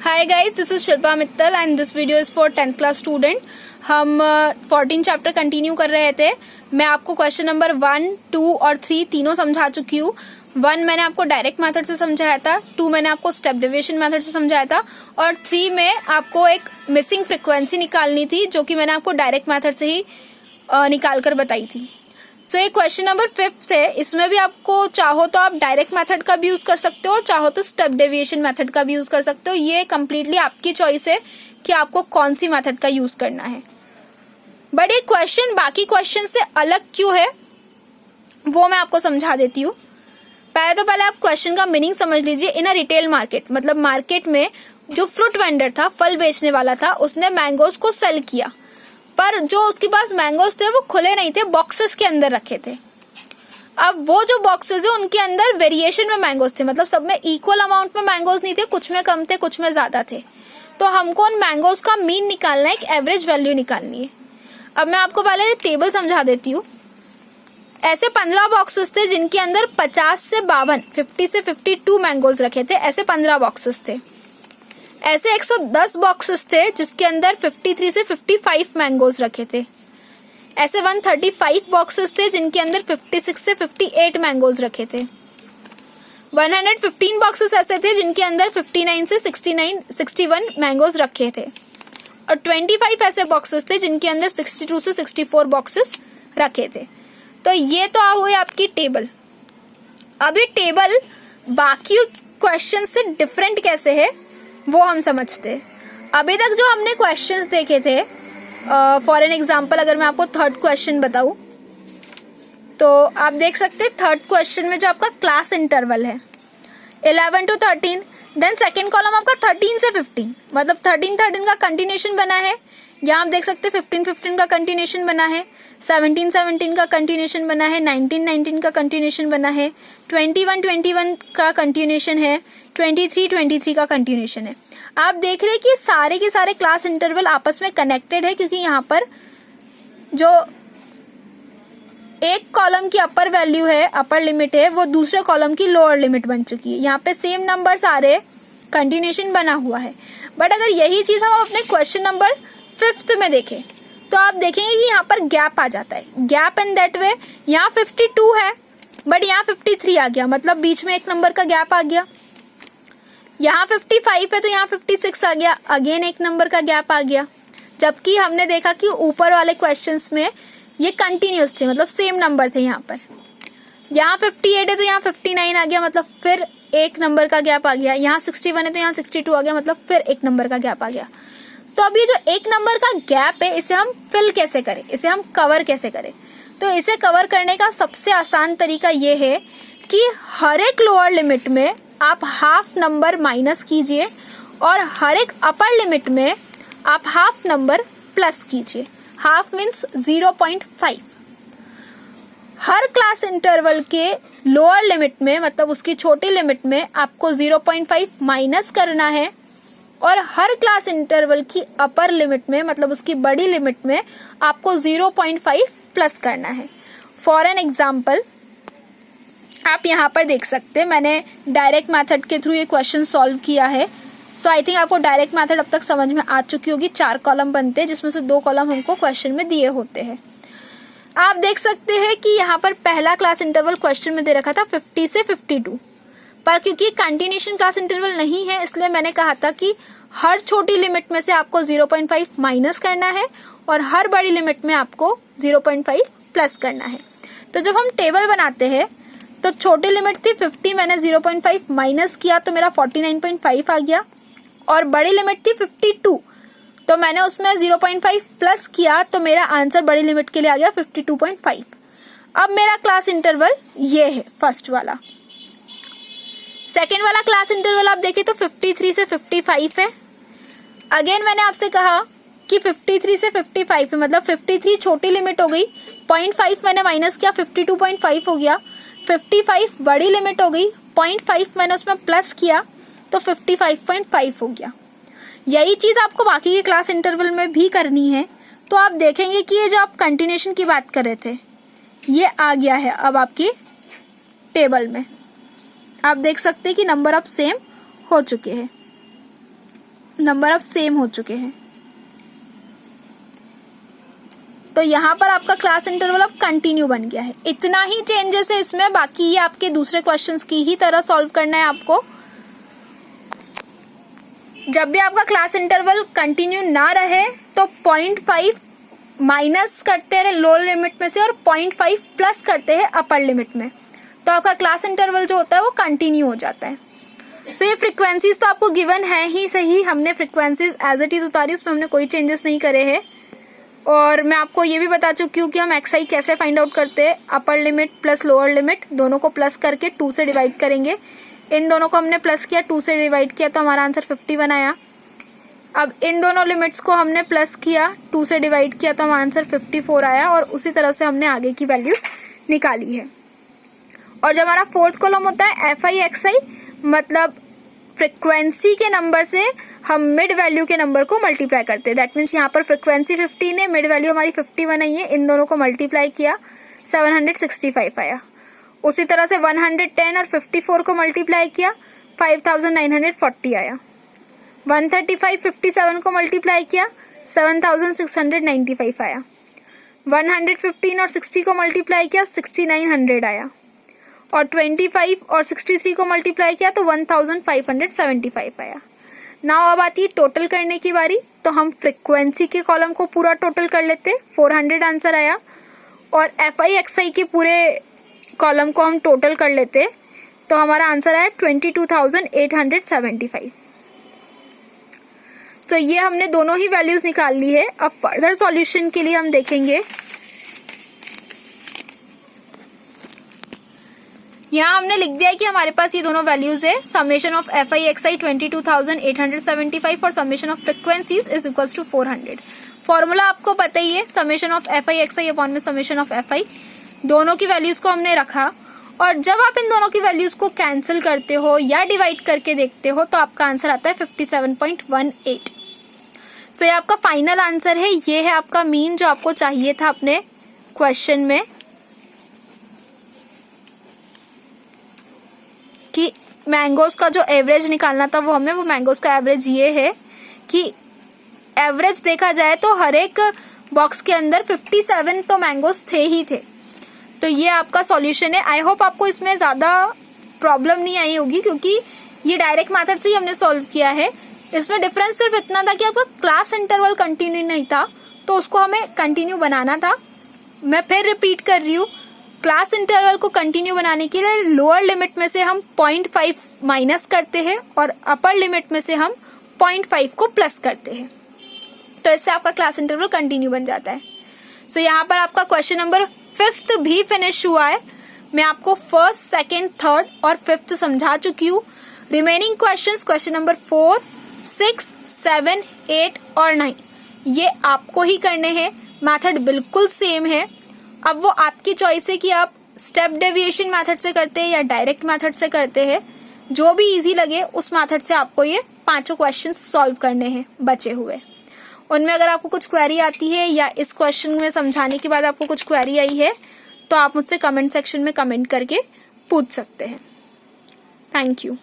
Hi guys, this is Shilpa Mittal and this video is for 10th class student. हम 14 chapter continue कर रहे थे. मैं आपको क्वेश्चन नंबर 1, 2 और 3 तीनों समझा चुकी हूँ. 1 मैंने आपको डायरेक्ट मेथड से समझाया था, 2 मैंने आपको स्टेप डेविएशन मेथड से समझाया था और 3 में आपको एक मिसिंग फ्रिक्वेंसी निकालनी थी जो कि मैंने आपको डायरेक्ट मेथड से ही निकाल कर बताई थी. सो ये क्वेश्चन नंबर 5 है. इसमें भी आपको चाहो तो आप डायरेक्ट मेथड का भी यूज कर सकते हो और चाहो तो स्टेप डेविएशन मेथड का भी यूज कर सकते हो. ये कम्प्लीटली आपकी चॉइस है कि आपको कौन सी मेथड का यूज करना है. बट ये क्वेश्चन बाकी क्वेश्चन से अलग क्यों है वो मैं आपको समझा देती हूँ. पहले आप क्वेश्चन का मीनिंग समझ लीजिए. इन अ रिटेल मार्केट, मतलब मार्केट में जो फ्रूट वेंडर था, फल बेचने वाला था, उसने मैंगोज को सेल किया, पर जो उसके पास मैंगोज थे वो खुले नहीं थे, बॉक्सेस के अंदर रखे थे. अब वो जो बॉक्सेस है उनके अंदर वेरिएशन में मैंगोज थे, मतलब सब में इक्वल अमाउंट में मैंगोज नहीं थे, कुछ में कम थे, कुछ में ज्यादा थे. तो हमको उन मैंगोज का मीन निकालना है, एक एवरेज वैल्यू निकालनी है. अब मैं आपको पहले टेबल समझा देती हूँ. ऐसे 15 बॉक्सेस थे जिनके अंदर 50 से 52, 50 से 52 मैंगोज रखे थे. ऐसे 15 बॉक्सेस थे. ऐसे 110 बॉक्सेस थे जिसके अंदर 53 से 55 मैंगोज रखे थे. ऐसे 135 बॉक्सेस थे जिनके अंदर 56 से 58 मैंगोज रखे थे. 115 बॉक्सेस ऐसे थे जिनके अंदर 59 से 61 मैंगोज रखे थे. और 25 ऐसे बॉक्सेस थे जिनके अंदर 62 से 64 बॉक्सेस रखे थे. तो ये तो हुई आपकी टेबल. अब ये टेबल बाकी क्वेश्चन से डिफरेंट कैसे है वो हम समझते हैं. अभी तक जो हमने क्वेश्चंस देखे थे, फॉर एन एग्जांपल अगर मैं आपको थर्ड क्वेश्चन बताऊं तो आप देख सकते हैं थर्ड क्वेश्चन में जो आपका क्लास इंटरवल है 11 to 13, देन सेकेंड कॉलम आपका 13 से 15, मतलब 13 का कंटिन्यूशन बना है. यहाँ आप देख सकते हैं 15 का कंटिन्यूशन बना है, 17 का कंटिन्यूशन बना है, 19 का कंटिन्यूशन बना है, 21 का कंटिन्यूशन है, 23 का कंटिन्यूशन है. आप देख रहे हैं कि सारे के सारे क्लास इंटरवल आपस में कनेक्टेड है, क्योंकि यहाँ पर जो एक कॉलम की अपर वैल्यू है, अपर लिमिट है, वो दूसरे कॉलम की लोअर लिमिट बन चुकी है. यहाँ पे सेम नंबर सारे कंटिन्यूशन बना हुआ है. बट अगर यही चीज हम अपने क्वेश्चन नंबर 5 में देखें तो आप देखेंगे कि यहाँ पर गैप आ जाता है. गैप इन दैट वे, यहाँ 52 है बट यहाँ 53 आ गया, मतलब बीच में एक नंबर का गैप आ गया. यहाँ 55 है तो यहाँ 56 आ गया, अगेन एक नंबर का गैप आ गया. जबकि हमने देखा कि ऊपर वाले क्वेश्चंस में ये कंटिन्यूस थे, मतलब सेम नंबर थे. यहाँ पर यहाँ 58 है तो यहाँ 59 आ गया, मतलब फिर एक नंबर का गैप आ गया. यहाँ 61 है तो यहाँ 62 आ गया, मतलब फिर एक नंबर का गैप आ गया. तो अब ये जो एक नंबर का गैप है इसे हम फिल कैसे करें, इसे हम कवर कैसे करें. तो इसे कवर करने का सबसे आसान तरीका ये है कि हर एक लोअर लिमिट में आप हाफ नंबर माइनस कीजिए और हर एक अपर लिमिट में आप हाफ नंबर प्लस कीजिए. Half means 0.5. हर क्लास इंटरवल के लोअर लिमिट में, मतलब उसकी छोटी लिमिट में आपको 0.5 माइनस करना है और हर क्लास इंटरवल की अपर लिमिट में, मतलब उसकी बड़ी लिमिट में आपको 0.5 प्लस करना है. फॉर एन एग्जाम्पल आप यहाँ पर देख सकते हैं मैंने डायरेक्ट मेथड के थ्रू ये क्वेश्चन सॉल्व किया है. सो आई थिंक आपको डायरेक्ट मेथड अब तक समझ में आ चुकी होगी. 4 कॉलम बनते हैं जिसमें से 2 कॉलम हमको क्वेश्चन में दिए होते हैं. आप देख सकते हैं कि यहाँ पर पहला क्लास इंटरवल क्वेश्चन में दे रखा था 50 से 52, पर क्योंकि कंटिन्यूशन क्लास इंटरवल नहीं है इसलिए मैंने कहा था कि हर छोटी लिमिट में से आपको 0.5 माइनस करना है और हर बड़ी लिमिट में आपको 0.5 प्लस करना है. तो जब हम टेबल बनाते हैं तो छोटी लिमिट थी 50, मैंने 0.5 माइनस किया तो मेरा 49.5 आ गया. और बड़ी लिमिट थी 52 तो मैंने उसमें 0.5 प्लस किया तो मेरा आंसर बड़ी लिमिट के लिए आ गया 52.5. अब मेरा क्लास इंटरवल ये है फर्स्ट वाला. सेकेंड वाला क्लास इंटरवल आप देखें तो 53 से 55 है. अगेन मैंने आपसे कहा कि 53 से 55 है, मतलब 53 छोटी लिमिट हो गई, 0.5 मैंने माइनस किया, 52.5 हो गया. 55 बड़ी लिमिट हो गई, 0.5 मैंने उसमें प्लस किया तो 55.5 हो गया. यही चीज आपको बाकी के क्लास इंटरवल में भी करनी है. तो आप देखेंगे कि ये जो आप कंटिन्यूशन की बात कर रहे थे ये आ गया है अब आपकी टेबल में. आप देख सकते हैं कि नंबर अब सेम हो चुके हैं. नंबर अब सेम हो चुके हैं। तो यहाँ पर आपका क्लास इंटरवल अब कंटिन्यू बन गया है। इतना ही चेंजेस है इसमें, बाकी ये आपके दूसरे क्वेश्चंस की ही तरह सॉल्व करना है आपको। जब भी आपका क्लास इंटरवल कंटिन्यू ना रहे तो 0.5 माइनस करते हैं लोअर लिमिट में से और 0.5 प्लस करते हैं अपर लिमिट में, तो आपका क्लास इंटरवल जो होता है वो कंटिन्यू हो जाता है। सो ये फ्रीक्वेंसीज तो आपको गिवन है ही सही, हमने फ्रीक्वेंसीज एज इट इज उतारी, उसमें हमने कोई चेंजेस नहीं करे हैं। और मैं आपको ये भी बता चुकी हूँ कि हम एक्स आई कैसे फाइंड आउट करते हैं। Upper limit plus lower limit दोनों को प्लस करके 2 से डिवाइड करेंगे। इन दोनों को हमने प्लस किया, 2 से डिवाइड किया तो हमारा आंसर 51 आया। अब इन दोनों लिमिट्स को हमने प्लस किया, 2 से डिवाइड किया तो हमारा आंसर 54 आया। और उसी तरह से हमने आगे की वैल्यूज निकाली है। और जब हमारा फोर्थ कॉलम होता है एफ आई एक्स आई, मतलब फ्रिक्वेंसी के नंबर से हम मिड वैल्यू के नंबर को मल्टीप्लाई करते हैं। दैट मीन्स यहाँ पर फ्रिक्वेंसी 15 है, मिड वैल्यू हमारी 51 आई है, इन दोनों को मल्टीप्लाई किया 765 आया। उसी तरह से 110 और 54 को मल्टीप्लाई किया 5940 आया। 135 57 को मल्टीप्लाई किया 7695 आया। 115 और 60 को मल्टीप्लाई किया 6900 आया। और 25 और 63 को मल्टीप्लाई किया तो 1575 आया। नाउ अब आती है टोटल करने की बारी। तो हम फ्रिक्वेंसी के कॉलम को पूरा टोटल कर लेते, 400 आंसर आया। और एफ आई एक्स आई के पूरे कॉलम को हम टोटल कर लेते तो हमारा आंसर आया 22,875। तो ये हमने दोनों ही वैल्यूज निकाल ली है। अब फर्दर सॉल्यूशन के लिए हम देखेंगे, यहाँ हमने लिख दिया है कि हमारे पास ये दोनों वैल्यूज है। Summation of F I X I 22,875 और summation of frequencies is equals to 400। Formula आपको पता ही है, summation of F I X I upon में समेशन ऑफ एफ आई। दोनों की वैल्यूज को हमने रखा और जब आप इन दोनों की वैल्यूज को कैंसिल करते हो या डिवाइड करके देखते हो तो आपका आंसर आता है 57.18। सो ये आपका फाइनल आंसर है। ये है आपका मीन जो आपको चाहिए था अपने क्वेश्चन में, कि मैंगोज का जो एवरेज निकालना था वो मैंगोज का एवरेज ये है कि एवरेज देखा जाए तो हर एक बॉक्स के अंदर 57 तो मैंगोज थे ही थे। तो ये आपका सॉल्यूशन है। आई होप आपको इसमें ज्यादा प्रॉब्लम नहीं आई होगी, क्योंकि ये डायरेक्ट मेथड से ही हमने सॉल्व किया है। इसमें डिफरेंस सिर्फ इतना था कि आपका क्लास इंटरवल कंटिन्यू नहीं था, तो उसको हमें कंटिन्यू बनाना था। मैं फिर रिपीट कर रही हूँ, क्लास इंटरवल को कंटिन्यू बनाने के लिए लोअर लिमिट में से हम 0.5 माइनस करते हैं और अपर लिमिट में से हम 0.5 को प्लस करते हैं, तो इससे आपका क्लास इंटरवल कंटिन्यू बन जाता है। सो यहाँ पर आपका क्वेश्चन नंबर 5th भी फिनिश हुआ है। मैं आपको 1st, 2nd, 3rd और 5th समझा चुकी हूँ। रिमेनिंग क्वेश्चन नंबर 4, 6, 7, 8 और 9 ये आपको ही करने हैं। मेथड बिल्कुल सेम है। अब वो आपकी चॉइस है कि आप स्टेप डेविएशन मेथड से करते हैं या डायरेक्ट मेथड से करते हैं। जो भी इजी लगे उस मेथड से आपको ये 5 क्वेश्चन सॉल्व करने हैं बचे हुए। उनमें अगर आपको कुछ क्वेरी आती है या इस क्वेश्चन में समझाने के बाद आपको कुछ क्वेरी आई है तो आप मुझसे कमेंट सेक्शन में कमेंट करके पूछ सकते हैं। Thank you.